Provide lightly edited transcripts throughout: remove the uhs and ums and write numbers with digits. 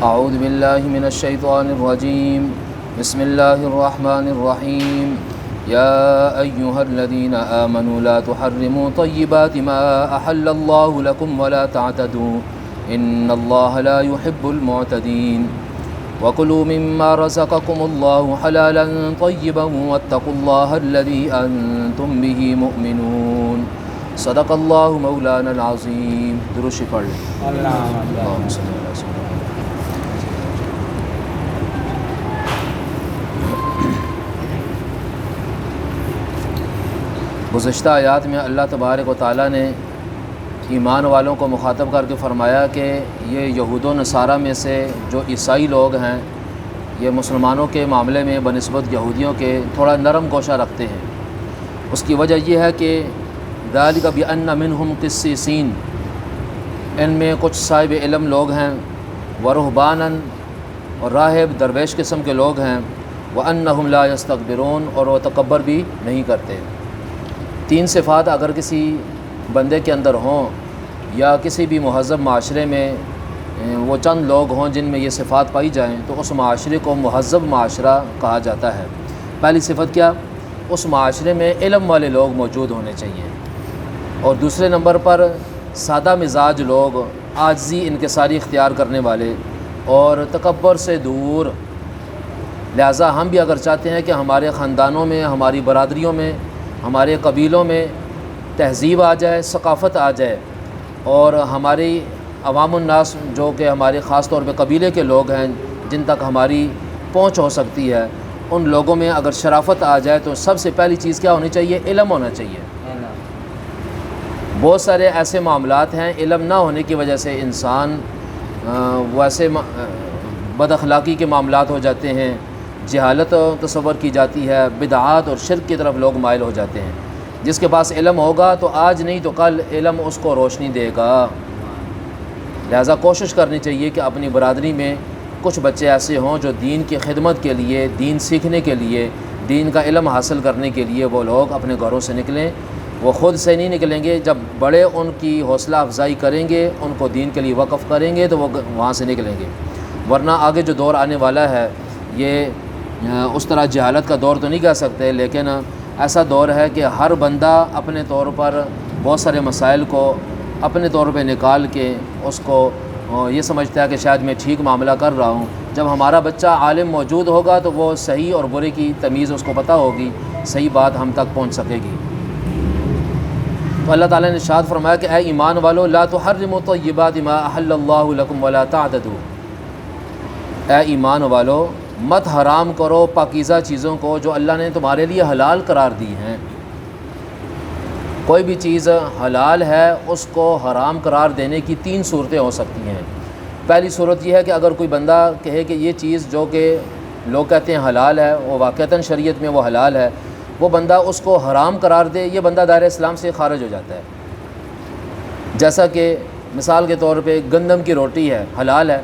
اعوذ باللہ من الشیطان الرجیم بسم اللہ الرحمن الرحیم یا ایہا الذین آمنوا لا تحرموا طیبات ما احل اللہ لکم ولا تعتدوا ان اللہ لا يحب المعتدین وَكُلُوا مِمَّا رَزَقَكُمُ اللَّهُ حَلَالًا طَيِّبًا وَاتَّقُوا اللَّهَ الَّذِي أَنْتُمْ بِهِ مُؤْمِنُونَ صدق اللہ مولانا العظیم۔ درود شریف پڑھ لیں۔ اللہم صلی اللہ علیہ وسلم۔ گزشتہ آیات میں اللہ تبارک و تعالیٰ نے ایمان والوں کو مخاطب کر کے فرمایا کہ یہ یہود و نصارہ میں سے جو عیسائی لوگ ہیں یہ مسلمانوں کے معاملے میں بنسبت یہودیوں کے تھوڑا نرم گوشہ رکھتے ہیں۔ اس کی وجہ یہ ہے کہ ذالک بأن منہم قسیسین، ان میں کچھ صاحب علم لوگ ہیں، ورہبانا، اور راہب درویش قسم کے لوگ ہیں، وانہم لا یستکبرون، اور وہ تکبر بھی نہیں کرتے۔ تین صفات اگر کسی بندے کے اندر ہوں یا کسی بھی مہذب معاشرے میں وہ چند لوگ ہوں جن میں یہ صفات پائی جائیں تو اس معاشرے کو مہذب معاشرہ کہا جاتا ہے۔ پہلی صفت کیا؟ اس معاشرے میں علم والے لوگ موجود ہونے چاہیے، اور دوسرے نمبر پر سادہ مزاج لوگ، عاجزی انکساری اختیار کرنے والے اور تکبر سے دور۔ لہٰذا ہم بھی اگر چاہتے ہیں کہ ہمارے خاندانوں میں، ہماری برادریوں میں، ہمارے قبیلوں میں تہذیب آ جائے، ثقافت آ جائے، اور ہماری عوام الناس جو کہ ہمارے خاص طور پہ قبیلے کے لوگ ہیں جن تک ہماری پہنچ ہو سکتی ہے، ان لوگوں میں اگر شرافت آ جائے تو سب سے پہلی چیز کیا ہونی چاہیے؟ علم ہونا چاہیے۔ بہت سارے ایسے معاملات ہیں علم نہ ہونے کی وجہ سے انسان ویسے بد اخلاقی کے معاملات ہو جاتے ہیں، جہالت تصور کی جاتی ہے، بدعات اور شرک کی طرف لوگ مائل ہو جاتے ہیں۔ جس کے پاس علم ہوگا تو آج نہیں تو کل علم اس کو روشنی دے گا۔ لہٰذا کوشش کرنی چاہیے کہ اپنی برادری میں کچھ بچے ایسے ہوں جو دین کی خدمت کے لیے، دین سیکھنے کے لیے، دین کا علم حاصل کرنے کے لیے وہ لوگ اپنے گھروں سے نکلیں۔ وہ خود سے نہیں نکلیں گے، جب بڑے ان کی حوصلہ افزائی کریں گے، ان کو دین کے لیے وقف کریں گے تو وہ وہاں سے نکلیں گے، ورنہ آگے جو دور آنے والا ہے یہ اس طرح جہالت کا دور تو نہیں کہہ سکتے، لیکن ایسا دور ہے کہ ہر بندہ اپنے طور پر بہت سارے مسائل کو اپنے طور پہ نکال کے اس کو یہ سمجھتا ہے کہ شاید میں ٹھیک معاملہ کر رہا ہوں۔ جب ہمارا بچہ عالم موجود ہوگا تو وہ صحیح اور برے کی تمیز اس کو پتہ ہوگی، صحیح بات ہم تک پہنچ سکے گی۔ تو اللہ تعالیٰ نے ارشاد فرمایا کہ اے ایمان والو لا تحرموا طیبات ما احل اللہ لکم ولا تعتدوا، اے ایمان والو مت حرام کرو پاکیزہ چیزوں کو جو اللہ نے تمہارے لیے حلال قرار دی ہیں۔ کوئی بھی چیز حلال ہے اس کو حرام قرار دینے کی تین صورتیں ہو سکتی ہیں۔ پہلی صورت یہ ہے کہ اگر کوئی بندہ کہے کہ یہ چیز جو کہ لوگ کہتے ہیں حلال ہے وہ واقعتاً شریعت میں وہ حلال ہے، وہ بندہ اس کو حرام قرار دے، یہ بندہ دائرہ اسلام سے خارج ہو جاتا ہے۔ جیسا کہ مثال کے طور پہ گندم کی روٹی ہے، حلال ہے،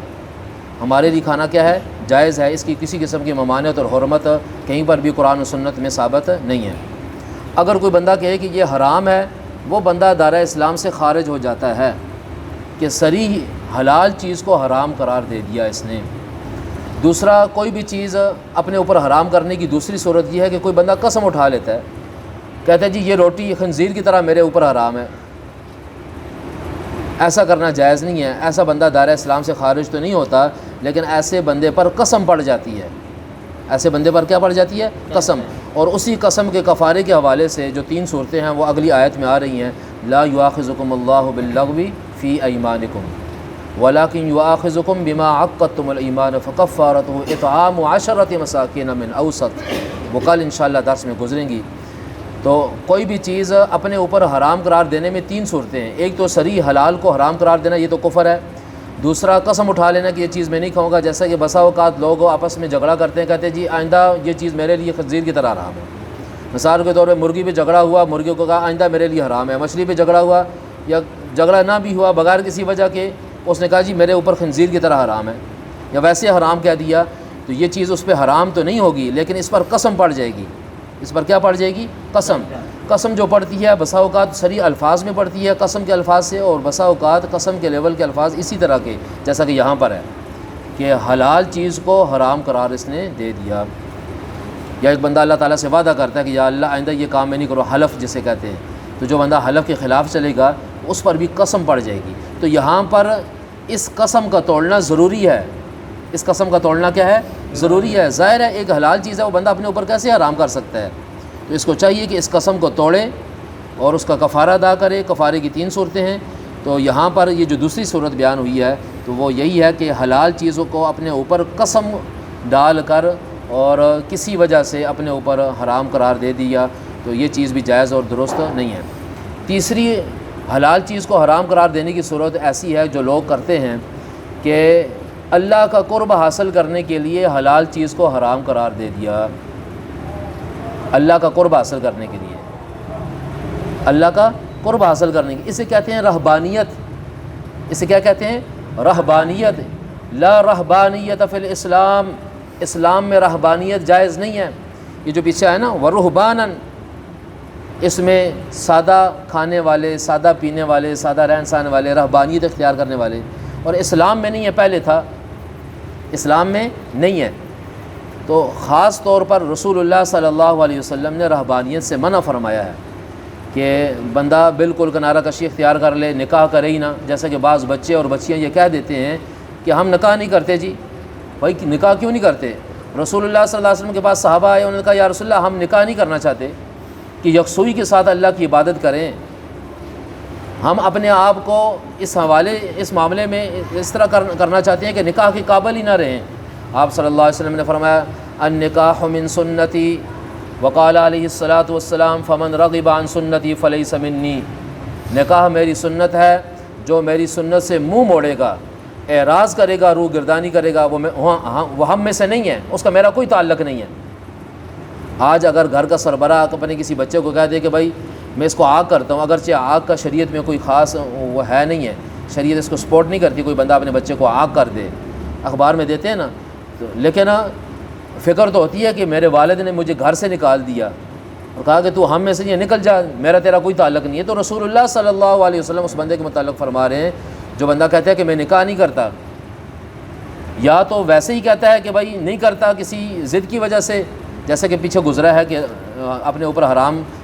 ہمارے لیے کھانا کیا ہے؟ جائز ہے، اس کی کسی قسم کی ممانعت اور حرمت کہیں پر بھی قرآن و سنت میں ثابت نہیں ہے۔ اگر کوئی بندہ کہے کہ یہ حرام ہے، وہ بندہ دائرہ اسلام سے خارج ہو جاتا ہے کہ صریح حلال چیز کو حرام قرار دے دیا اس نے۔ دوسرا، کوئی بھی چیز اپنے اوپر حرام کرنے کی دوسری صورت یہ ہے کہ کوئی بندہ قسم اٹھا لیتا ہے، کہتا ہے جی یہ روٹی خنزیر کی طرح میرے اوپر حرام ہے۔ ایسا کرنا جائز نہیں ہے، ایسا بندہ دائرہ اسلام سے خارج تو نہیں ہوتا، لیکن ایسے بندے پر قسم پڑ جاتی ہے۔ ایسے بندے پر کیا پڑ جاتی ہے؟ قسم۔ اور اسی قسم کے کفارے کے حوالے سے جو تین صورتیں ہیں وہ اگلی آیت میں آ رہی ہیں، لا یؤاخذکم اللہ باللغو فی ایمانکم ولکن یؤاخذکم بما عقدتم الایمان فکفارتہ اطعام 10 مساکین من اوسط، وہ کل انشاءاللہ درس میں گزریں گی۔ تو کوئی بھی چیز اپنے اوپر حرام قرار دینے میں تین صورتیں ہیں۔ ایک تو صریح حلال کو حرام قرار دینا، یہ تو کفر ہے۔ دوسرا، قسم اٹھا لینا کہ یہ چیز میں نہیں کھاؤں گا، جیسا کہ بسا اوقات لوگ آپس میں جھگڑا کرتے ہیں، کہتے ہیں جی آئندہ یہ چیز میرے لیے خنزیر کی طرح حرام ہے۔ مثال کے طور پہ مرغی پہ جھگڑا ہوا، مرغیوں کو کہا آئندہ میرے لیے حرام ہے۔ مچھلی پہ جھگڑا ہوا یا جھگڑا نہ بھی ہوا بغیر کسی وجہ کے، اس نے کہا جی میرے اوپر خنزیر کی طرح حرام ہے، یا ویسے حرام کہہ دیا، تو یہ چیز اس پہ حرام تو نہیں ہوگی لیکن اس پر قسم پڑ جائے گی۔ اس پر کیا پڑ جائے گی؟ قسم۔ قسم جو پڑتی ہے بسا اوقات صریح الفاظ میں پڑتی ہے قسم کے الفاظ سے، اور بسا اوقات قسم کے لیول کے الفاظ اسی طرح کے جیسا کہ یہاں پر ہے۔ کہ حلال چیز کو حرام قرار اس نے دے دیا۔ یا ایک بندہ اللہ تعالیٰ سے وعدہ کرتا ہے کہ یا اللہ آئندہ یہ کام میں نہیں کرو، حلف جسے کہتے ہیں، تو جو بندہ حلف کے خلاف چلے گا اس پر بھی قسم پڑ جائے گی۔ تو یہاں پر اس قسم کا توڑنا ضروری ہے، اس قسم کا توڑنا کیا ہے؟ ضروری ہے۔ ظاہر ہے ایک حلال چیز ہے، وہ بندہ اپنے اوپر کیسے حرام کر سکتا ہے؟ تو اس کو چاہیے کہ اس قسم کو توڑے اور اس کا کفارہ ادا کرے۔ کفارے کی 3 صورتیں ہیں، تو یہاں پر یہ جو دوسری صورت بیان ہوئی ہے تو وہ یہی ہے کہ حلال چیزوں کو اپنے اوپر قسم ڈال کر اور کسی وجہ سے اپنے اوپر حرام قرار دے دیا، تو یہ چیز بھی جائز اور درست نہیں ہے۔ تیسری حلال چیز کو حرام قرار دینے کی صورت ایسی ہے جو لوگ کرتے ہیں کہ اللہ کا قرب حاصل کرنے کے لیے حلال چیز کو حرام قرار دے دیا۔ اللہ کا قرب حاصل کرنے کے لیے، اللہ کا قرب حاصل کرنے کی، اسے کہتے ہیں رہبانیت۔ اسے کیا کہتے ہیں؟ رہبانیت۔ لا رہبانیت فی الاسلام، اسلام میں رہبانیت جائز نہیں ہے۔ یہ جو پیچھے ہے نا ورہبانن، اس میں سادہ کھانے والے، سادہ پینے والے، سادہ رہن سہن والے، رہبانیت اختیار کرنے والے، اور اسلام میں نہیں ہے، پہلے تھا، اسلام میں نہیں ہے۔ تو خاص طور پر رسول اللہ صلی اللہ علیہ وسلم نے رہبانیت سے منع فرمایا ہے کہ بندہ بالکل کنارہ کشی اختیار کر لے، نکاح کرے ہی نہ۔ جیسا کہ بعض بچے اور بچیاں یہ کہہ دیتے ہیں کہ ہم نکاح نہیں کرتے۔ جی بھائی نکاح کیوں نہیں کرتے؟ رسول اللہ صلی اللہ علیہ وسلم کے پاس صحابہ آئے، انہوں نے کہا یا رسول اللہ ہم نکاح نہیں کرنا چاہتے کہ یکسوئی کے ساتھ اللہ کی عبادت کریں، ہم اپنے آپ کو اس معاملے میں اس طرح کرنا چاہتے ہیں کہ نکاح کے قابل ہی نہ رہیں۔ آپ صلی اللہ علیہ وسلم نے فرمایا النکاح من سنتی، وقال علیہ الصلاۃ والسلام فمن رغب عن سنتی فلیس منی، نکاح میری سنت ہے، جو میری سنت سے منہ موڑے گا، اعراض کرے گا، روح گردانی کرے گا، وہ ہم میں سے نہیں ہے، اس کا میرا کوئی تعلق نہیں ہے۔ آج اگر گھر کا سربراہ اپنے کسی بچے کو کہہ دے کہ بھائی میں اس کو آگ کرتا ہوں، اگرچہ آگ کا شریعت میں کوئی خاص وہ ہے نہیں ہے، شریعت اس کو سپورٹ نہیں کرتی، کوئی بندہ اپنے بچے کو آگ کر دے، اخبار میں دیتے ہیں نا، لیکن فکر تو ہوتی ہے کہ میرے والد نے مجھے گھر سے نکال دیا اور کہا کہ تو ہم میں سے یہ نکل جا، میرا تیرا کوئی تعلق نہیں ہے۔ تو رسول اللہ صلی اللہ علیہ وسلم اس بندے کے متعلق فرما رہے ہیں جو بندہ کہتا ہے کہ میں نکاح نہیں کرتا، یا تو ویسے ہی کہتا ہے کہ بھائی نہیں کرتا کسی ضد کی وجہ سے، جیسے کہ پیچھے گزرا ہے کہ اپنے اوپر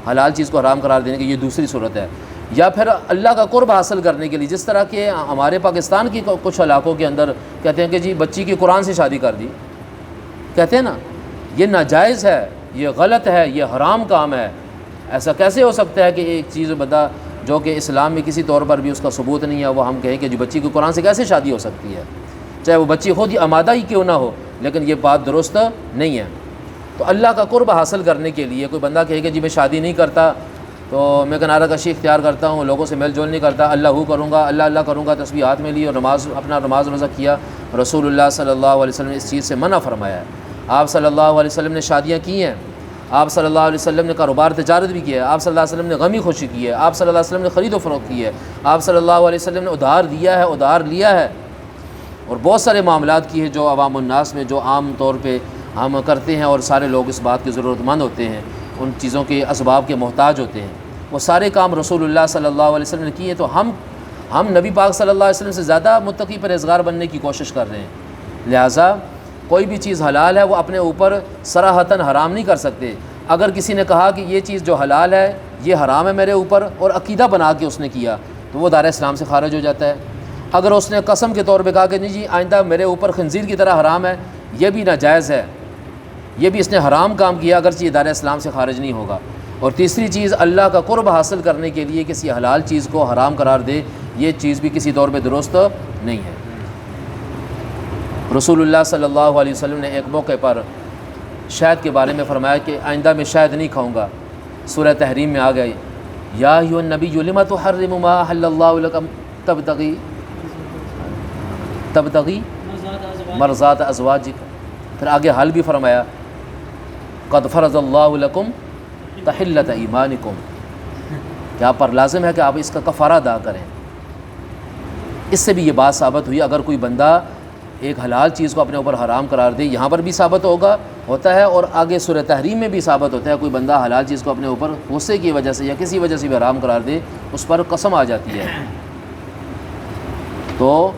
حلال چیز کو حرام قرار دینے کی یہ دوسری صورت ہے، یا پھر اللہ کا قرب حاصل کرنے کے لیے، جس طرح کہ ہمارے پاکستان کی کچھ علاقوں کے اندر کہتے ہیں کہ جی بچی کی قرآن سے شادی کر دی، کہتے ہیں نا یہ ناجائز ہے، یہ غلط ہے، یہ حرام کام ہے۔ ایسا کیسے ہو سکتا ہے کہ ایک چیز بندہ جو کہ اسلام میں کسی طور پر بھی اس کا ثبوت نہیں ہے، وہ ہم کہیں کہ جی بچی کی قرآن سے کیسے شادی ہو سکتی ہے، چاہے وہ بچی خود ہی آمادہ ہی کیوں نہ ہو، لیکن یہ بات درست نہیں ہے۔ تو اللہ کا قرب حاصل کرنے کے لیے کوئی بندہ کہے کہ جی میں شادی نہیں کرتا، تو میں کنارہ کشی اختیار کرتا ہوں، لوگوں سے میل جول نہیں کرتا، اللہ کروں گا، اللہ کروں گا، تسبیح ہاتھ میں لی اور نماز روزہ کیا، رسول اللہ صلی اللہ علیہ وسلم نے اس چیز سے منع فرمایا ہے۔ آپ صلی اللہ علیہ وسلم نے شادیاں کی ہیں، آپ صلی اللہ علیہ وسلم نے کاروبار تجارت بھی کیا ہے، آپ صلی اللہ علیہ وسلم نے غمی خوشی کی ہے، آپ صلی اللہ علیہ وسلم نے خرید و فروخت کی ہے، آپ صلی اللہ علیہ وسلم نے ادھار دیا ہے، ادھار لیا ہے، اور بہت سارے معاملات کی ہے جو عوام الناس میں جو عام طور پہ ہم کرتے ہیں، اور سارے لوگ اس بات کے ضرورت مند ہوتے ہیں، ان چیزوں کے اسباب کے محتاج ہوتے ہیں، وہ سارے کام رسول اللہ صلی اللہ علیہ وسلم نے کیے۔ تو ہم نبی پاک صلی اللہ علیہ وسلم سے زیادہ متقی پرہیزگار بننے کی کوشش کر رہے ہیں، لہٰذا کوئی بھی چیز حلال ہے وہ اپنے اوپر صراحتاً حرام نہیں کر سکتے۔ اگر کسی نے کہا کہ یہ چیز جو حلال ہے یہ حرام ہے میرے اوپر، اور عقیدہ بنا کے اس نے کیا، تو وہ دائرہ اسلام سے خارج ہو جاتا ہے۔ اگر اس نے قسم کے طور پہ کہا کہ نہیں جی آئندہ میرے اوپر خنزیر کی طرح حرام ہے، یہ بھی ناجائز ہے، یہ بھی اس نے حرام کام کیا، اگرچہ یہ دائرہ اسلام سے خارج نہیں ہوگا۔ اور تیسری چیز اللہ کا قرب حاصل کرنے کے لیے کسی حلال چیز کو حرام قرار دے، یہ چیز بھی کسی طور پہ درست نہیں ہے۔ رسول اللہ صلی اللہ علیہ وسلم نے ایک موقع پر شہد کے بارے میں فرمایا کہ آئندہ میں شہد نہیں کھاؤں گا۔ سورہ تحریم میں آ گئی یا ایھا النبی لم تحرم ما احل اللہ لک تبتغی مرضات ازواجک، پھر آگے حل بھی فرمایا قد فرض اللہ لکم تحلۃ ایمانکم، کہ آپ پر لازم ہے کہ آپ اس کا کفارہ ادا کریں۔ اس سے بھی یہ بات ثابت ہوئی اگر کوئی بندہ ایک حلال چیز کو اپنے اوپر حرام قرار دے، یہاں پر بھی ثابت ہوتا ہے، اور آگے سورہ تحریم میں بھی ثابت ہوتا ہے، کوئی بندہ حلال چیز کو اپنے اوپر غصے کی وجہ سے یا کسی وجہ سے بھی حرام قرار دے، اس پر قسم آ جاتی ہے۔ تو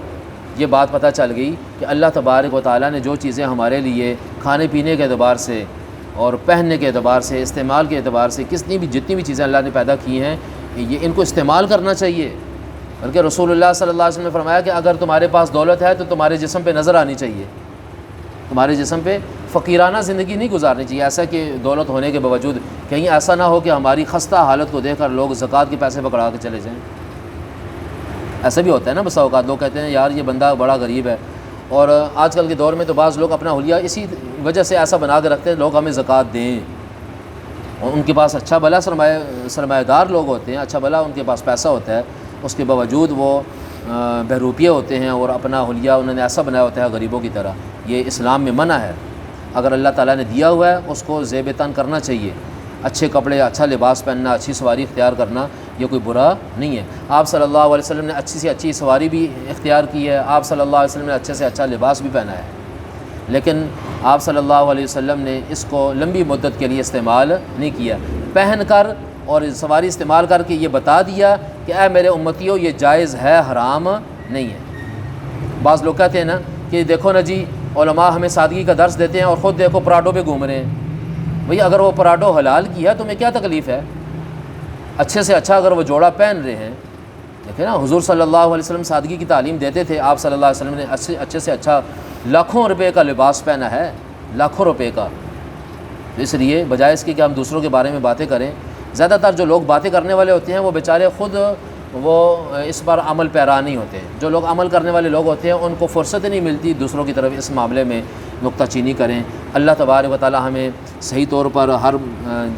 یہ بات پتہ چل گئی کہ اللہ تبارک و تعالیٰ نے جو چیزیں ہمارے لیے کھانے پینے کے اعتبار سے اور پہننے کے اعتبار سے، استعمال کے اعتبار سے، جتنی بھی چیزیں اللہ نے پیدا کی ہیں، یہ ان کو استعمال کرنا چاہیے۔ بلکہ رسول اللہ صلی اللہ علیہ وسلم نے فرمایا کہ اگر تمہارے پاس دولت ہے تو تمہارے جسم پہ نظر آنی چاہیے، تمہارے جسم پہ فقیرانہ زندگی نہیں گزارنی چاہیے، ایسا کہ دولت ہونے کے باوجود کہیں ایسا نہ ہو کہ ہماری خستہ حالت کو دیکھ کر لوگ زکوٰۃ کے پیسے پکڑا کے چلے جائیں۔ ایسا بھی ہوتا ہے نا بسا اوقات، لوگ کہتے ہیں یار یہ بندہ بڑا غریب ہے، اور آج کل کے دور میں تو بعض لوگ اپنا حلیہ اسی وجہ سے ایسا بنا کے رکھتے ہیں لوگ ہمیں زکوٰۃ دیں، اور ان کے پاس اچھا بھلا سرمایہ دار لوگ ہوتے ہیں، اچھا بھلا ان کے پاس پیسہ ہوتا ہے، اس کے باوجود وہ بہروپیے ہوتے ہیں اور اپنا حلیہ انہوں نے ایسا بنایا ہوتا ہے غریبوں کی طرح۔ یہ اسلام میں منع ہے۔ اگر اللہ تعالیٰ نے دیا ہوا ہے اس کو زیب تن کرنا چاہیے، اچھے کپڑے، اچھا لباس پہننا، اچھی سواری اختیار کرنا یہ کوئی برا نہیں ہے۔ آپ صلی اللہ علیہ وسلم نے اچھی سے اچھی سواری بھی اختیار کی ہے، آپ صلی اللہ علیہ وسلم نے اچھے سے اچھا لباس بھی پہنا ہے، لیکن آپ صلی اللہ علیہ وسلم نے اس کو لمبی مدت کے لیے استعمال نہیں کیا۔ پہن کر اور سواری استعمال کر کے یہ بتا دیا کہ اے میرے امتیوں یہ جائز ہے، حرام نہیں ہے۔ بعض لوگ کہتے ہیں نا کہ دیکھو نا جی علماء ہمیں سادگی کا درس دیتے ہیں اور خود دیکھو پراڈو پہ گھوم رہے ہیں۔ بھئی اگر وہ پراڈو حلال کی ہے تمہیں کیا تکلیف ہے؟ اچھے سے اچھا اگر وہ جوڑا پہن رہے ہیں، دیکھیں نا حضور صلی اللہ علیہ وسلم سادگی کی تعلیم دیتے تھے، آپ صلی اللہ علیہ وسلم نے اچھے سے اچھا لاکھوں روپے کا لباس پہنا ہے، لاکھوں روپے کا۔ اس لیے بجائے اس کے کہ ہم دوسروں کے بارے میں باتیں کریں، زیادہ تر جو لوگ باتیں کرنے والے ہوتے ہیں وہ بیچارے خود وہ اس پر عمل پیرا نہیں ہوتے۔ جو لوگ عمل کرنے والے لوگ ہوتے ہیں ان کو فرصت نہیں ملتی دوسروں کی طرف اس معاملے میں نکتہ چینی کریں۔ اللہ تبارک و تعالی ہمیں صحیح طور پر ہر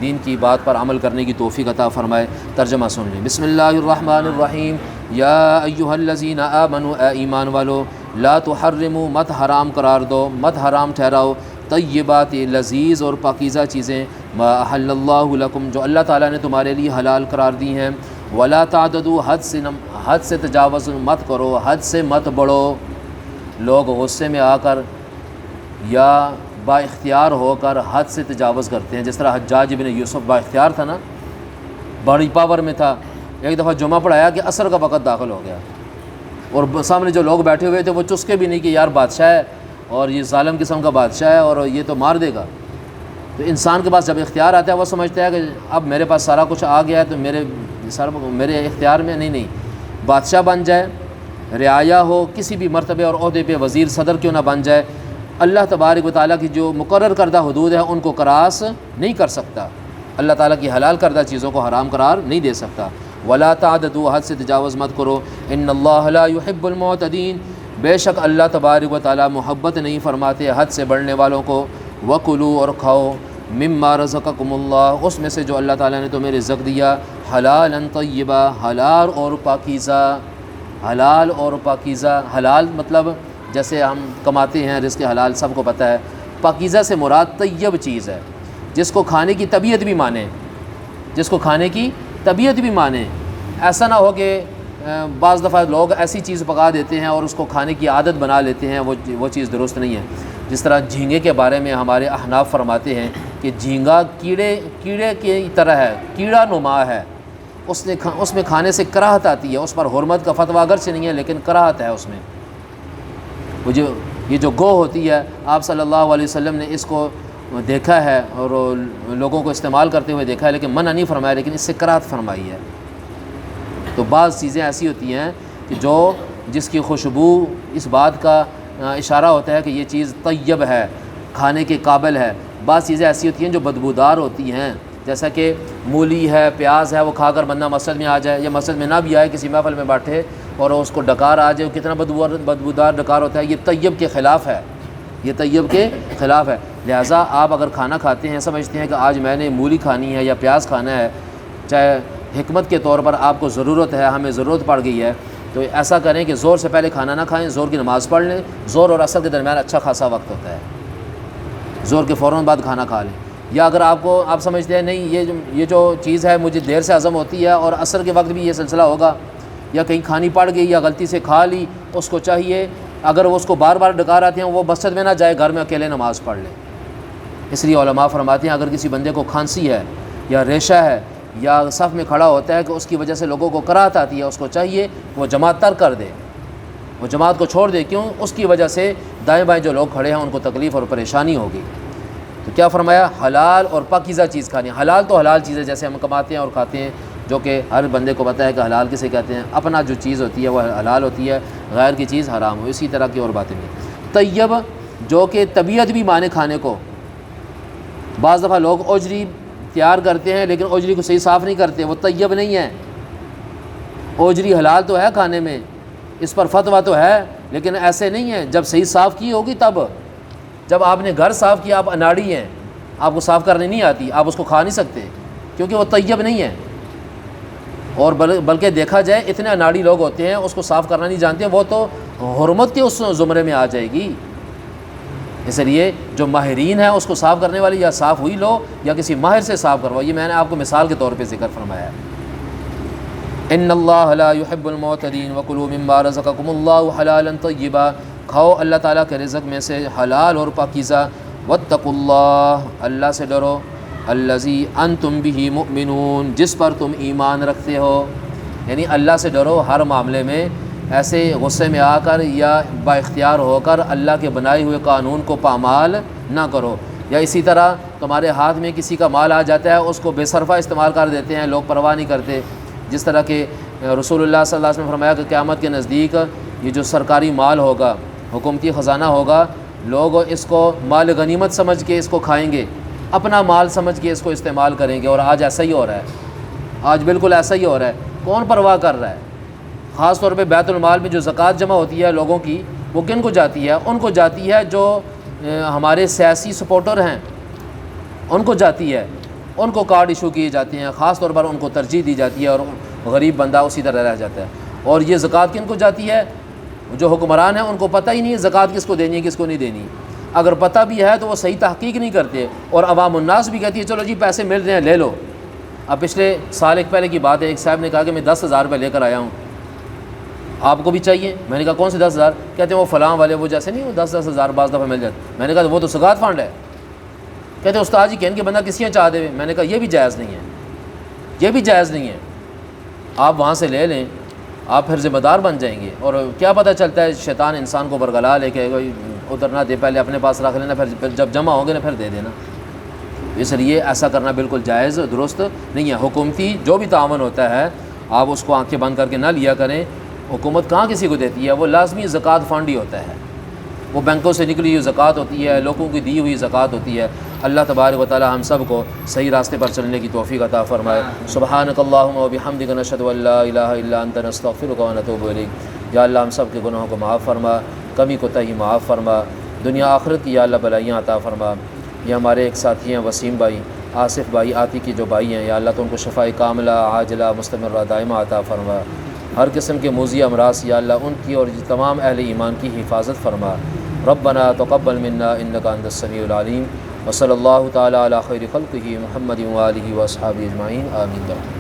دین کی بات پر عمل کرنے کی توفیق عطا فرمائے۔ ترجمہ سن لیں۔ بسم اللہ الرحمن الرحیم۔ یا ایھا الذین آمنوا، اے ایمان والو، لا تحرموا، مت حرام قرار دو، مت حرام ٹھہراؤ، طیبات، لذیذ اور پاکیزہ چیزیں، ما احل اللہ لکم، جو اللہ تعالیٰ نے تمہارے لیے حلال قرار دی ہیں، ولا تعتدوا، حد سے تجاوز مت کرو، حد سے مت بڑھو۔ لوگ غصے میں آ کر یا با اختیار ہو کر حد سے تجاوز کرتے ہیں، جس طرح حجاج ابن یوسف با اختیار تھا نا، بڑی پاور میں تھا، ایک دفعہ جمعہ پڑھایا کہ عصر کا وقت داخل ہو گیا، اور سامنے جو لوگ بیٹھے ہوئے تھے وہ چسکے بھی نہیں کہ یار بادشاہ ہے اور یہ ظالم قسم کا بادشاہ ہے اور یہ تو مار دے گا۔ تو انسان کے پاس جب اختیار آتا ہے وہ سمجھتا ہے کہ اب میرے پاس سارا کچھ آ گیا ہے تو میرے اختیار میں نہیں، بادشاہ بن جائے، رعایا ہو، کسی بھی مرتبے اور عہدے پہ وزیر صدر کیوں نہ بن جائے، اللہ تبارک و تعالیٰ کی جو مقرر کردہ حدود ہے ان کو کراس نہیں کر سکتا، اللہ تعالیٰ کی حلال کردہ چیزوں کو حرام قرار نہیں دے سکتا۔ ولا تعتدوا، حد سے تجاوز مت کرو، ان اللہ لا يحب المعتدین، بے شک اللہ تبارک و تعالیٰ محبت نہیں فرماتے حد سے بڑھنے والوں کو۔ وکلوا، اور کھاؤ، مما رزقکم اللہ، اس میں سے جو اللہ تعالیٰ نے تمہیں رزق دیا، حلالا طیبا، حلال اور پاکیزہ، حلال اور پاکیزہ۔ حلال مطلب جیسے ہم کماتے ہیں رزق حلال سب کو پتہ ہے، پاکیزہ سے مراد طیب چیز ہے، جس کو کھانے کی طبیعت بھی مانے، جس کو کھانے کی طبیعت بھی مانے۔ ایسا نہ ہو کہ بعض دفعہ لوگ ایسی چیز پکا دیتے ہیں اور اس کو کھانے کی عادت بنا لیتے ہیں، وہ چیز درست نہیں ہے۔ جس طرح جھینگے کے بارے میں ہمارے احناف فرماتے ہیں کہ جھینگا کیڑے کی طرح ہے، کیڑا نما ہے، اس میں کھانے سے کراہت آتی ہے، اس پر حرمت کا فتویٰ اگرچہ نہیں ہے لیکن کراہت ہے اس میں۔ یہ جو گو ہوتی ہے، آپ صلی اللہ علیہ وسلم نے اس کو دیکھا ہے اور لوگوں کو استعمال کرتے ہوئے دیکھا ہے، لیکن منع نہیں فرمایا، لیکن اس سے کراہت فرمائی ہے۔ تو بعض چیزیں ایسی ہوتی ہیں کہ جس کی خوشبو اس بات کا اشارہ ہوتا ہے کہ یہ چیز طیب ہے، کھانے کے قابل ہے۔ بعض چیزیں ایسی ہوتی ہیں جو بدبودار ہوتی ہیں، جیسا کہ مولی ہے، پیاز ہے، وہ کھا کر بندہ مسجد میں آ جائے یا مسجد میں نہ بھی آئے، کسی محفل میں بیٹھے اور اس کو ڈکار آ جائے، کتنا بدبودار ڈکار ہوتا ہے، یہ طیب کے خلاف ہے، یہ طیب کے خلاف ہے۔ لہٰذا آپ اگر کھانا کھاتے ہیں، سمجھتے ہیں کہ آج میں نے مولی کھانی ہے یا پیاز کھانا ہے، چاہے حکمت کے طور پر آپ کو ضرورت ہے، ہمیں ضرورت پڑ گئی ہے، تو ایسا کریں کہ زور سے پہلے کھانا نہ کھائیں، زور کی نماز پڑھ لیں، زور اور عصر کے درمیان اچھا خاصا وقت ہوتا ہے، زور کے فوراً بعد کھانا کھا لیں۔ یا اگر آپ سمجھتے ہیں نہیں یہ جو چیز ہے مجھے دیر سے ہضم ہوتی ہے اور عصر کے وقت بھی یہ سلسلہ ہوگا، یا کہیں کھانی پڑ گئی یا غلطی سے کھا لی، اس کو چاہیے اگر وہ اس کو بار بار ڈکار آتے ہیں وہ مسجد میں نہ جائے، گھر میں اکیلے نماز پڑھ لیں۔ اس لیے علماء فرماتے ہیں اگر کسی بندے کو کھانسی ہے یا ریشہ ہے یا صف میں کھڑا ہوتا ہے کہ اس کی وجہ سے لوگوں کو کراہت آتی ہے، اس کو چاہیے وہ جماعت ترک کر دے، وہ جماعت کو چھوڑ دے، کیوں؟ اس کی وجہ سے دائیں بائیں جو لوگ کھڑے ہیں ان کو تکلیف اور پریشانی ہوگی۔ تو کیا فرمایا؟ حلال اور پاکیزہ چیز کھانی۔ حلال تو حلال چیز ہے جیسے ہم کماتے ہیں اور کھاتے ہیں، جو کہ ہر بندے کو پتہ ہے کہ حلال کسے کہتے ہیں، اپنا جو چیز ہوتی ہے وہ حلال ہوتی ہے، غیر کی چیز حرام ہو، اسی طرح کی اور باتیں بھی۔ طیب جو کہ طبیعت بھی مانے کھانے کو، بعض دفعہ لوگ اوجری تیار کرتے ہیں لیکن اوجری کو صحیح صاف نہیں کرتے، وہ طیب نہیں ہے۔ اوجری حلال تو ہے کھانے میں، اس پر فتویٰ تو ہے، لیکن ایسے نہیں ہے، جب صحیح صاف کی ہوگی تب۔ جب آپ نے گھر صاف کیا، آپ اناڑی ہیں، آپ کو صاف کرنے نہیں آتی، آپ اس کو کھا نہیں سکتے کیونکہ وہ طیب نہیں ہے۔ اور بلکہ دیکھا جائے اتنے اناڑی لوگ ہوتے ہیں اس کو صاف کرنا نہیں جانتے، وہ تو حرمت کے اس زمرے میں آ جائے گی۔ اس لیے جو ماہرین ہیں اس کو صاف کرنے والی یا صاف ہوئی لو یا کسی ماہر سے صاف کرواؤ۔ یہ میں نے آپ کو مثال کے طور پہ ذکر فرمایا ہے۔ ان اللہ لا يحب المعتدین وکلوا مما رزقکم اللہ حلالا طیبا، کھاؤ اللہ تعالیٰ کے رزق میں سے حلال اور پاکیزہ۔ واتقوا اللہ، اللہ سے ڈرو، الذی انتم بہ مؤمنون، جس پر تم ایمان رکھتے ہو۔ یعنی اللہ سے ڈرو ہر معاملے میں، ایسے غصے میں آ کر یا با اختیار ہو کر اللہ کے بنائے ہوئے قانون کو پامال نہ کرو۔ یا اسی طرح تمہارے ہاتھ میں کسی کا مال آ جاتا ہے اس کو بے صرفہ استعمال کر دیتے ہیں، لوگ پرواہ نہیں کرتے۔ جس طرح کہ رسول اللہ صلی اللہ علیہ وسلم نے فرمایا کہ قیامت کے نزدیک یہ جو سرکاری مال ہوگا، حکومتی خزانہ ہوگا، لوگ اس کو مال غنیمت سمجھ کے اس کو کھائیں گے، اپنا مال سمجھ کے اس کو استعمال کریں گے۔ اور آج ایسا ہی ہو رہا ہے، آج بالکل ایسا ہی ہو رہا ہے۔ کون پرواہ کر رہا ہے؟ خاص طور پہ بیت المال میں جو زکوٰۃ جمع ہوتی ہے لوگوں کی، وہ کن کو جاتی ہے؟ ان کو جاتی ہے جو ہمارے سیاسی سپورٹر ہیں، ان کو جاتی ہے، ان کو کارڈ ایشو کیے جاتے ہیں، خاص طور پر ان کو ترجیح دی جاتی ہے، اور غریب بندہ اسی طرح رہ جاتا ہے۔ اور یہ زکوٰۃ کن کو جاتی ہے؟ جو حکمران ہیں ان کو پتہ ہی نہیں ہے زکوٰۃ کس کو دینی ہے کس کو نہیں دینی۔ اگر پتہ بھی ہے تو وہ صحیح تحقیق نہیں کرتے، اور عوام الناس بھی کہتی ہے چلو جی پیسے مل رہے ہیں لے لو۔ اب پچھلے سال ایک پہلے کی بات ہے، ایک صاحب نے کہا کہ میں 10,000 روپے لے کر آیا ہوں، آپ کو بھی چاہیے؟ میں نے کہا کون سے 10,000؟ کہتے ہیں وہ فلاں والے، وہ جیسے نہیں وہ 10,000 بعض دفعہ مل جاتے۔ میں نے کہا وہ تو زکوٰۃ فنڈ ہے۔ کہتے ہیں استاد جی کہن کے بندہ کسیاں چاہ دے۔ میں نے کہا یہ بھی جائز نہیں ہے، یہ بھی جائز نہیں ہے۔ آپ وہاں سے لے لیں، آپ پھر ذمہ دار بن جائیں گے۔ اور کیا پتہ چلتا ہے شیطان انسان کو برگلا لے کے ادھر نہ دے، پہلے اپنے پاس رکھ لینا، پھر جب جمع ہوں گے نا پھر دے دینا۔ اس لیے ایسا کرنا بالکل جائز درست نہیں ہے۔ حکومتی جو بھی تعاون ہوتا ہے آپ اس کو آنکھیں بند کر کے نہ لیا کریں۔ حکومت کہاں کسی کو دیتی ہے؟ وہ لازمی زکوٰۃ فنڈ ہی ہوتا ہے، وہ بینکوں سے نکلی ہوئی زکوٰۃ ہوتی ہے، لوگوں کی دی ہوئی زکوٰۃ ہوتی ہے۔ اللہ تبارک و تعالی ہم سب کو صحیح راستے پر چلنے کی توفیق عطا فرمائے۔ سبحانک اللہم و بحمدک، نشہد ان لا الہ الا انت، نستغفرک و نتوب الیک۔ یا اللہ ہم سب کے گناہوں کو معاف فرما، کمی کوتاہی معاف فرما، دنیا آخرت کی یا اللہ بلائیاں عطا فرما۔ یہ ہمارے ایک ساتھی ہیں وسیم بھائی، آصف بھائی، آتی کی جو بھائی ہیں، یا اللہ تو ان کو شفاء کاملہ عاجلہ مستمرہ دائمہ عطا فرما۔ ہر قسم کے موذی امراض یا اللہ ان کی اور تمام اہل ایمان کی حفاظت فرما۔ ربنا تقبل منا انک انت السمیع العلیم، وصلی اللہ تعالی علی خیر خلقہ محمد و آلہ و اصحابہ اجمعین، آمین۔